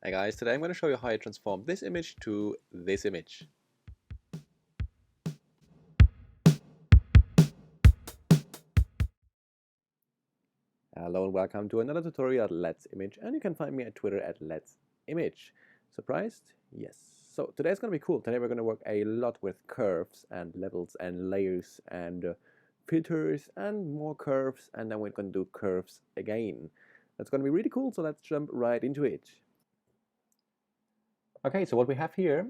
Hi guys, today I'm going to show you how I transform this image to this image. Hello and welcome to another tutorial at Let's Image, and you can find me at Twitter at Let's Image. Surprised? Yes. So today's going to be cool. Today we're going to work a lot with curves and levels and layers and filters and more curves, and then we're going to do curves again. That's going to be really cool, so let's jump right into it. Okay, so what we have here,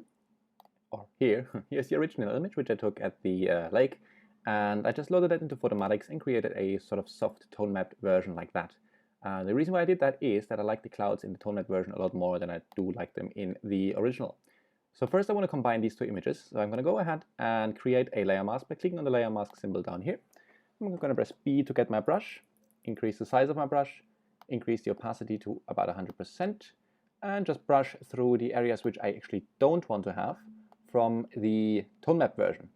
here's the original image which I took at the lake, and I just loaded it into Photomatix and created a sort of soft tone mapped version like that. The reason why I did that is that I like the clouds in the tone mapped version a lot more than I do like them in the original. So first I want to combine these two images, so I'm going to go ahead and create a layer mask by clicking on the layer mask symbol down here. I'm going to press B to get my brush, increase the size of my brush, increase the opacity to about 100%, and just brush through the areas which I actually don't want to have from the tone map version.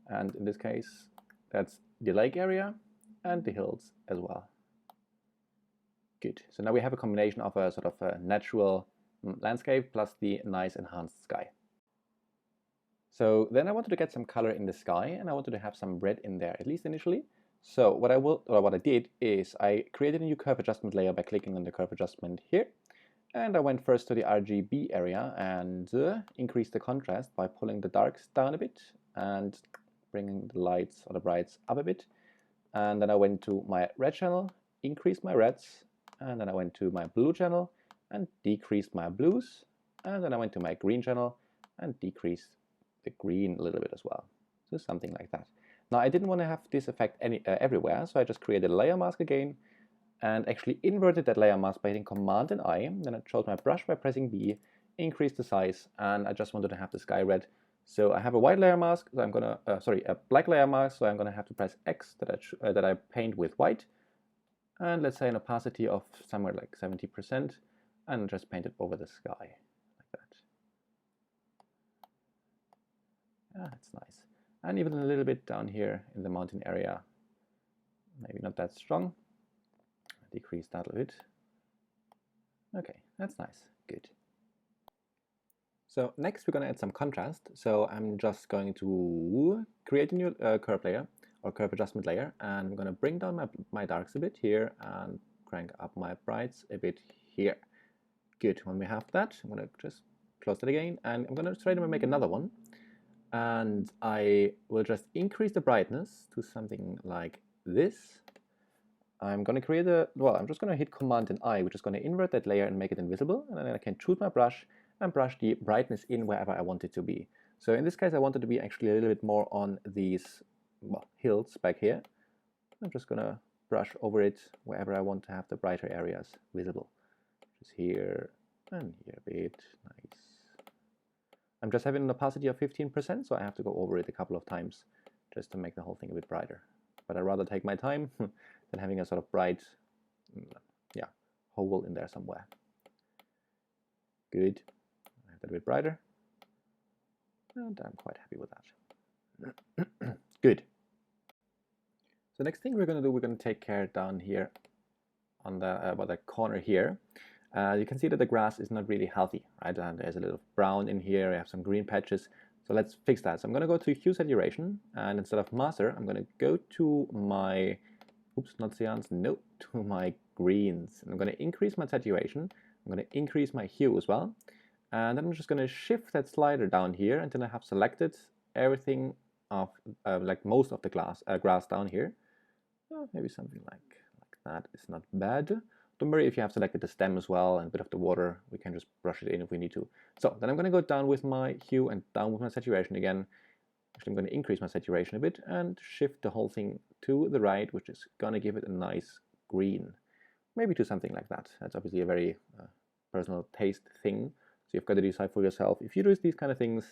And in this case, that's the lake area and the hills as well. Good. So now we have a combination of a sort of a natural landscape plus the nice enhanced sky. So then I wanted to get some color in the sky, and I wanted to have some red in there, at least initially. So what I did is I created a new curve adjustment layer by clicking on the curve adjustment here. And I went first to the RGB area and increased the contrast by pulling the darks down a bit and bringing the lights or the brights up a bit. And then I went to my red channel, increased my reds, and then I went to my blue channel and decreased my blues. And then I went to my green channel and decreased the green a little bit as well. So something like that. Now I didn't want to have this effect everywhere, so I just created a layer mask again and actually inverted that layer mask by hitting Command and I. Then I chose my brush by pressing B, increased the size, and I just wanted to have the sky red. So I have a white layer mask, so I'm gonna, a black layer mask, so I'm gonna have to press X that I paint with white, and let's say an opacity of somewhere like 70%, and just paint it over the sky like that. Ah, that's nice. And even a little bit down here in the mountain area, maybe not that strong. Decrease that a bit. Okay, that's nice. Good. So next we're going to add some contrast. So I'm just going to create a new curve layer or curve adjustment layer, and I'm going to bring down my darks a bit here and crank up my brights a bit here. Good. When we have that, I'm going to just close that again, and I'm going to try to make another one. And I will just increase the brightness to something like this. I'm going to create I'm just going to hit Command and I, which is going to invert that layer and make it invisible. And then I can choose my brush and brush the brightness in wherever I want it to be. So in this case, I want it to be actually a little bit more on these hills back here. I'm just going to brush over it wherever I want to have the brighter areas visible. Just here and here a bit. Nice. I'm just having an opacity of 15%, so I have to go over it a couple of times just to make the whole thing a bit brighter. But I'd rather take my time than having a sort of bright, hole in there somewhere. Good. I have that a bit brighter, and I'm quite happy with that. Good. So next thing we're going to do, we're going to take care down here on the corner here. You can see that the grass is not really healthy, right? And there's a little brown in here. I have some green patches. So let's fix that. So I'm going to go to hue saturation, and instead of master, I'm going to go to my, not cyans, no, to my greens. And I'm going to increase my saturation. I'm going to increase my hue as well. And then I'm just going to shift that slider down here until I have selected everything of, like most of the grass down here. Maybe something like that is not bad. Don't worry if you have selected the stem as well and a bit of the water, we can just brush it in if we need to. So then I'm going to go down with my hue and down with my saturation again. Actually, I'm going to increase my saturation a bit and shift the whole thing to the right, which is going to give it a nice green. Maybe to something like that. That's obviously a very personal taste thing. So you've got to decide for yourself, if you do these kind of things,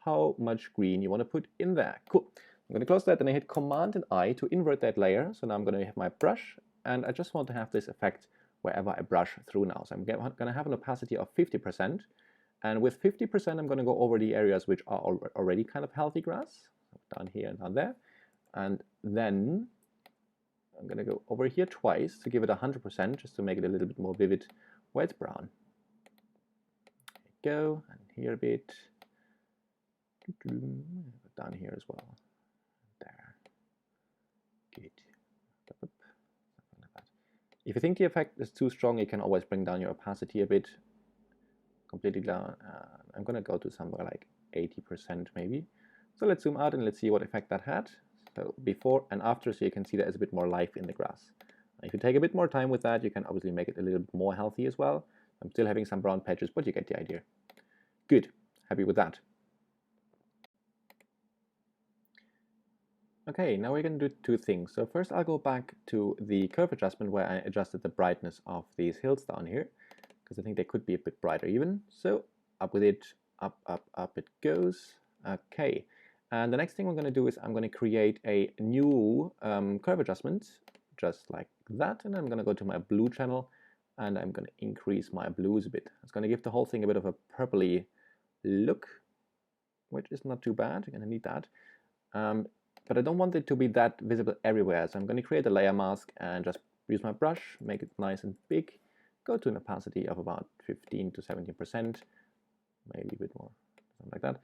how much green you want to put in there. Cool. I'm going to close that, and I hit Command and I to invert that layer. So now I'm going to have my brush, and I just want to have this effect wherever I brush through now. So I'm going to have an opacity of 50%. And with 50%, I'm going to go over the areas which are already kind of healthy grass, down here and down there. And then I'm going to go over here twice to give it 100%, just to make it a little bit more vivid where it's brown. go, and here a bit, down here as well, there, good, something like that. If you think the effect is too strong, you can always bring down your opacity a bit, completely down. I'm gonna go to somewhere like 80% maybe. So let's zoom out and let's see what effect that had. So before and after, so you can see there's a bit more life in the grass. If you take a bit more time with that, you can obviously make it a little bit more healthy as well. I'm still having some brown patches, but you get the idea. Good, happy with that. Okay, now we're going to do two things. So first I'll go back to the curve adjustment where I adjusted the brightness of these hills down here, because I think they could be a bit brighter even. So up with it, up, up, up it goes. Okay, and the next thing we're going to do is I'm going to create a new curve adjustment, just like that. And I'm going to go to my blue channel and I'm going to increase my blues a bit. It's going to give the whole thing a bit of a purpley look, which is not too bad. You're going to need that. But I don't want it to be that visible everywhere. So I'm going to create a layer mask and just use my brush, make it nice and big, go to an opacity of about 15 to 17%, maybe a bit more, something like that.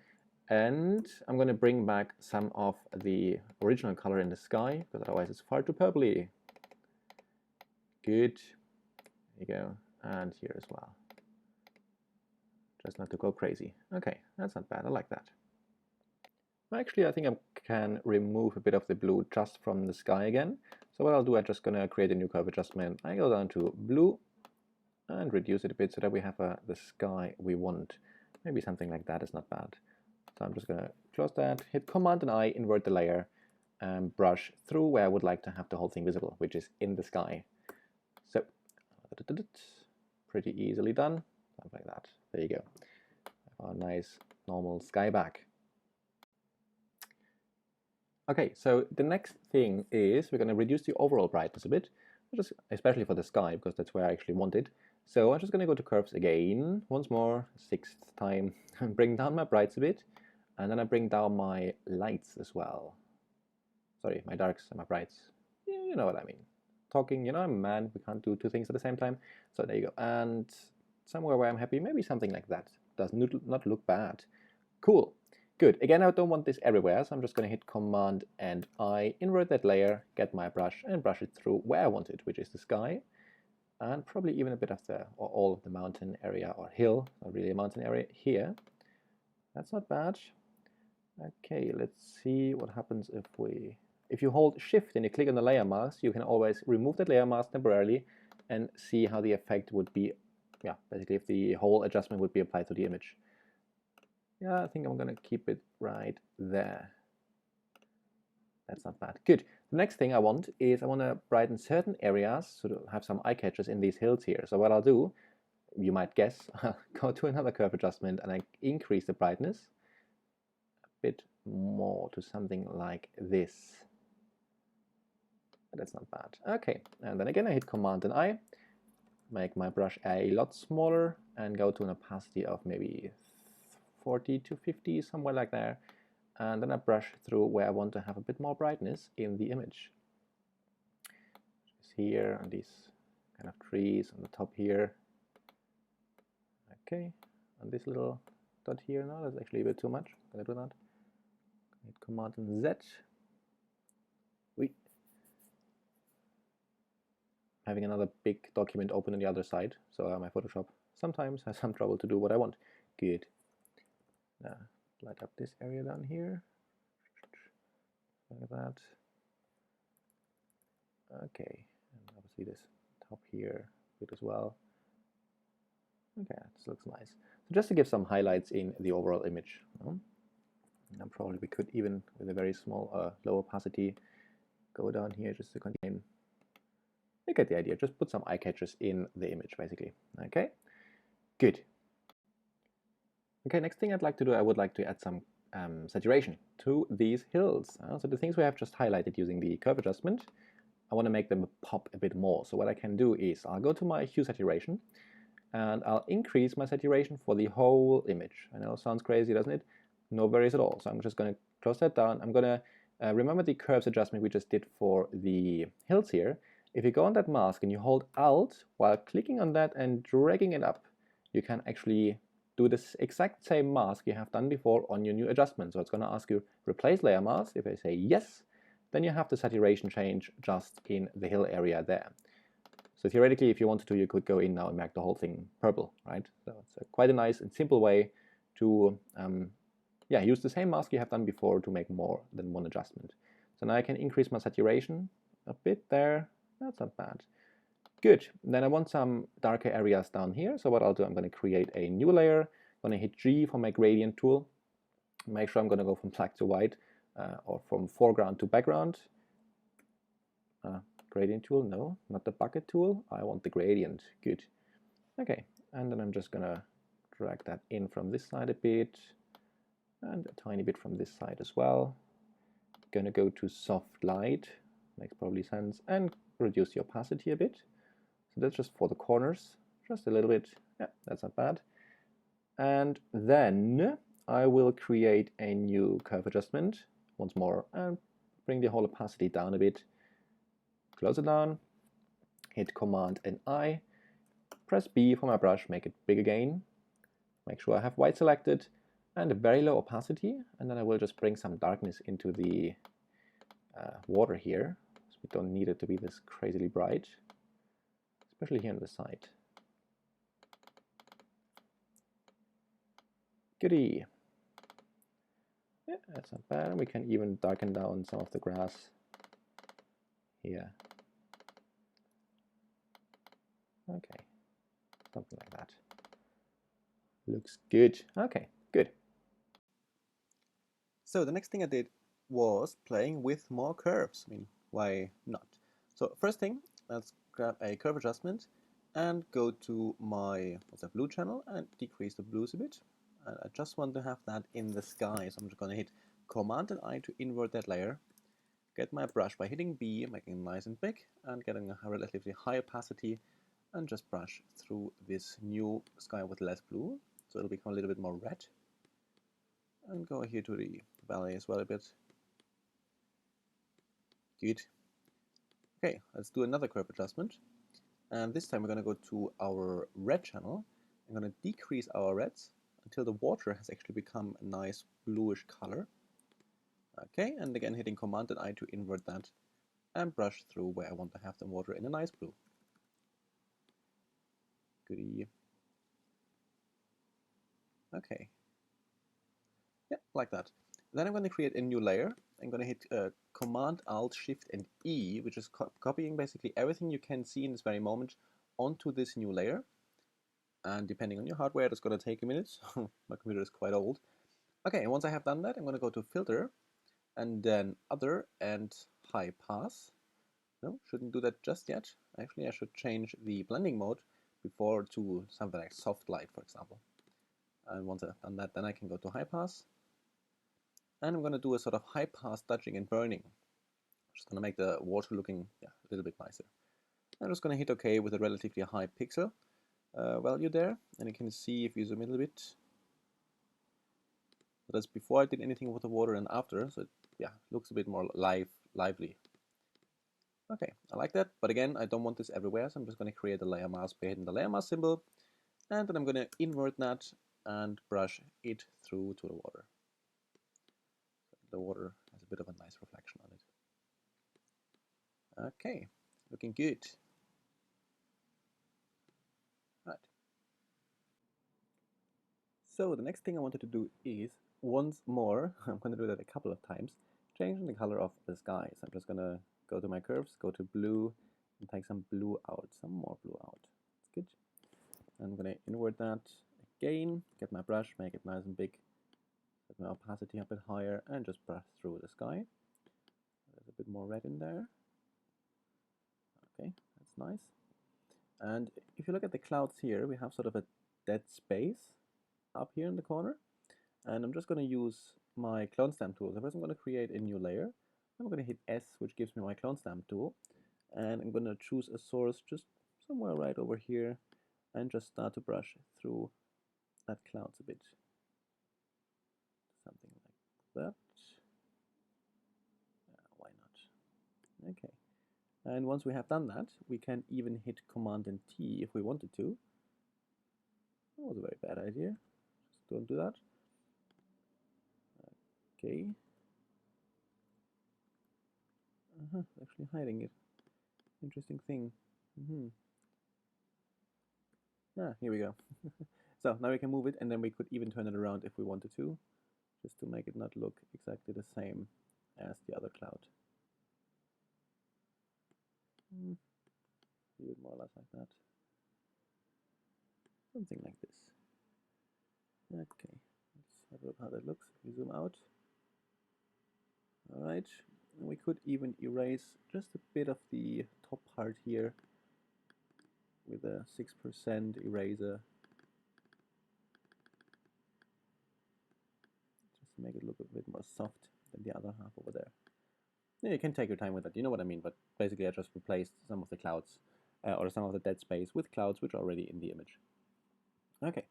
And I'm going to bring back some of the original color in the sky, because otherwise it's far too purpley. Good. There you go. And here as well. Just not to go crazy. Okay, that's not bad. I like that. Actually, I think I can remove a bit of the blue just from the sky again. So what I'll do, I'm just going to create a new curve adjustment. I go down to blue and reduce it a bit so that we have the sky we want. Maybe something like that is not bad. So I'm just going to close that, hit Command and I, invert the layer, and brush through where I would like to have the whole thing visible, which is in the sky. So, pretty easily done, something like that. There you go. Our nice normal sky back. Okay, so the next thing is we're going to reduce the overall brightness a bit, especially for the sky, because that's where I actually want it. So I'm just going to go to curves again, once more, 6th time, and bring down my brights a bit, and then I bring down my lights as well. Sorry, my darks and my brights. You know what I mean. Talking, you know, I'm a man, we can't do two things at the same time. So there you go. And somewhere where I'm happy, maybe something like that. Does not look bad. Cool. Good. Again, I don't want this everywhere, so I'm just going to hit Command and I, invert that layer, get my brush, and brush it through where I want it, which is the sky, and probably even a bit of the, or all of the mountain area or hill, not really a mountain area here. That's not bad. Okay, let's see what happens if you hold Shift and you click on the layer mask, you can always remove that layer mask temporarily and see how the effect would be, yeah, basically if the whole adjustment would be applied to the image. Yeah, I think I'm going to keep it right there. That's not bad. Good. The next thing I want is I want to brighten certain areas, so to have some eye catchers in these hills here. So what I'll do, you might guess, I'll go to another curve adjustment and I increase the brightness a bit more to something like this. But that's not bad. Okay, and then again I hit Command and I, make my brush a lot smaller and go to an opacity of maybe 40 to 50, somewhere like there, and then I brush through where I want to have a bit more brightness in the image. Just here on these kind of trees on the top here. Okay, on this little dot here, no, that's actually a bit too much. I'm gonna do that. Hit Command and Z. Having another big document open on the other side, so my Photoshop sometimes has some trouble to do what I want. Good. Light up this area down here, like that. Okay, and obviously this top here bit as well. Okay, this looks nice. So just to give some highlights in the overall image. And probably we could even, with a very small low opacity, go down here just to contain. You get the idea. Just put some eye catchers in the image, basically. Okay, good. Okay, next thing I'd like to do, I would like to add some saturation to these hills. So the things we have just highlighted using the curve adjustment, I want to make them pop a bit more. So what I can do is I'll go to my hue saturation and I'll increase my saturation for the whole image. I know it sounds crazy, doesn't it? No worries at all. So I'm just going to close that down. I'm going to remember the curves adjustment we just did for the hills here. If you go on that mask and you hold Alt while clicking on that and dragging it up, you can actually do this exact same mask you have done before on your new adjustment. So it's going to ask you replace layer mask. If I say yes, then you have the saturation change just in the hill area there. So theoretically, if you wanted to, you could go in now and make the whole thing purple, right? So it's quite a nice and simple way to use the same mask you have done before to make more than one adjustment. So now I can increase my saturation a bit there. That's not bad. Good. Then I want some darker areas down here. So what I'll do, I'm going to create a new layer. I'm going to hit G for my gradient tool. Make sure I'm going to go from black to white or from foreground to background. Gradient tool, no, not the bucket tool. I want the gradient. Good. Okay, and then I'm just going to drag that in from this side a bit and a tiny bit from this side as well. Going to go to soft light, makes probably sense, and reduce the opacity a bit. So that's just for the corners, just a little bit. Yeah, that's not bad. And then I will create a new curve adjustment once more and bring the whole opacity down a bit. Close it down, hit Command and I, press B for my brush, make it big again. Make sure I have white selected and a very low opacity. And then I will just bring some darkness into the water here. So we don't need it to be this crazily bright, especially here on the side. Goody. Yeah, that's not bad. We can even darken down some of the grass here. Okay, something like that. Looks good. Okay, good. So the next thing I did was playing with more curves. I mean, why not? So first thing, let's grab a curve adjustment and go to my blue channel and decrease the blues a bit. And I just want to have that in the sky, so I'm just going to hit Command and I to invert that layer. Get my brush by hitting B, making it nice and big, and getting a relatively high opacity, and just brush through this new sky with less blue, so it'll become a little bit more red. And go here to the valley as well a bit. Good. Okay, let's do another curve adjustment. And this time we're going to go to our red channel. I'm going to decrease our reds until the water has actually become a nice bluish color. Okay, and again hitting Command and I to invert that and brush through where I want to have the water in a nice blue. Goody. Okay. Yeah, like that. Then I'm going to create a new layer. I'm going to hit Command, Alt, Shift, and E, which is copying basically everything you can see in this very moment onto this new layer. And depending on your hardware, it's going to take a minute. My computer is quite old. Okay, and once I have done that, I'm going to go to Filter, and then Other and High Pass. No, shouldn't do that just yet. Actually, I should change the blending mode before to something like soft light, for example. And once I've done that, then I can go to High Pass. And I'm going to do a sort of high pass dodging and burning. Just going to make the water looking a little bit nicer. I'm just going to hit OK with a relatively high pixel value there. And you can see if you zoom in a little bit. That's before I did anything with the water and after. So it looks a bit more lively. Okay, I like that. But again, I don't want this everywhere. So I'm just going to create a layer mask by hitting the layer mask symbol. And then I'm going to invert that and brush it through to the water. The water has a bit of a nice reflection on it. Okay, looking good. Right. So the next thing I wanted to do is, once more, I'm going to do that a couple of times, changing the color of the sky. So I'm just going to go to my curves, go to blue, and take some blue out, some more blue out. That's good. I'm going to invert that again, get my brush, make it nice and big. Set my opacity a bit higher and just brush through the sky. There's a bit more red in there. Okay, that's nice. And if you look at the clouds here, we have sort of a dead space up here in the corner. And I'm just going to use my clone stamp tool. So first I'm going to create a new layer. I'm going to hit S, which gives me my clone stamp tool. And I'm going to choose a source just somewhere right over here and just start to brush through that clouds a bit. Something like that. Why not? Okay. And once we have done that, we can even hit Command and T if we wanted to. That was a very bad idea. don't do that. Okay. Actually hiding it. Interesting thing. Here we go. So now we can move it, and then we could even turn it around if we wanted to, just to make it not look exactly the same as the other cloud. Do it more or less like that. Something like this. Okay, let's have a look how that looks. We zoom out. Alright, we could even erase just a bit of the top part here with a 6% eraser. Just to make it look a bit more soft than the other half over there. Yeah, you can take your time with that, you know what I mean, but basically I just replaced some of the clouds or some of the dead space with clouds which are already in the image. Okay.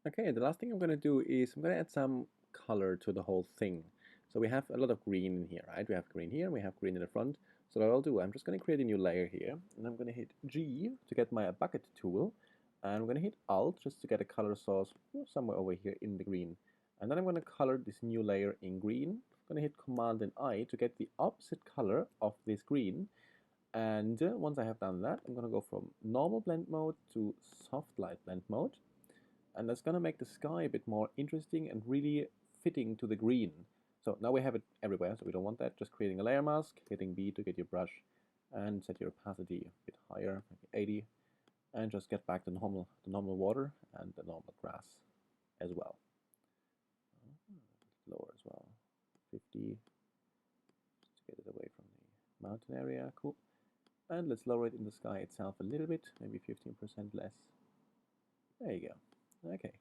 Okay, the last thing I'm going to do is I'm going to add some color to the whole thing. So we have a lot of green in here, right? We have green here, we have green in the front. So what I'll do, I'm just going to create a new layer here, and I'm going to hit G to get my bucket tool, and I'm going to hit Alt just to get a color source somewhere over here in the green. And then I'm going to color this new layer in green. I'm going to hit Command and I to get the opposite color of this green. And once I have done that, I'm going to go from normal blend mode to soft light blend mode. And that's going to make the sky a bit more interesting and really fitting to the green. So now we have it everywhere, so we don't want that. Just creating a layer mask, hitting B to get your brush, and set your opacity a bit higher, maybe 80, and just get back the normal water and the normal grass as well. Lower as well, 50, just to get it away from the mountain area. Cool. And let's lower it in the sky itself a little bit, maybe 15% less. There you go. Okay.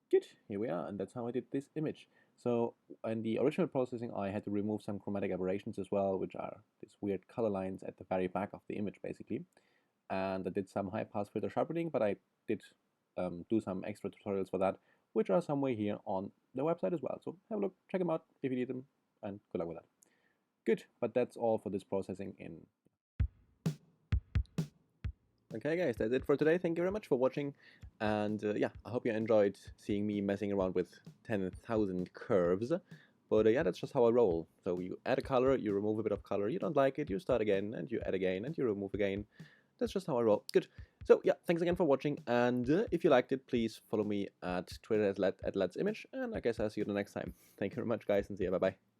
Good, here we are, and that's how I did this image. So in the original processing, I had to remove some chromatic aberrations as well, which are these weird color lines at the very back of the image, basically. And I did some high-pass filter sharpening, but I did do some extra tutorials for that, which are somewhere here on the website as well. So have a look, check them out if you need them, and good luck with that. Good, but that's all for this processing in. Okay guys, that's it for today. Thank you very much for watching, and yeah, I hope you enjoyed seeing me messing around with 10,000 curves. But yeah, that's just how I roll. So you add a color, you remove a bit of color, you don't like it, you start again, and you add again, and you remove again. That's just how I roll. Good. So yeah, thanks again for watching, and if you liked it, please follow me at Twitter at Let's Image, and I guess I'll see you the next time. Thank you very much guys, and see you, bye bye.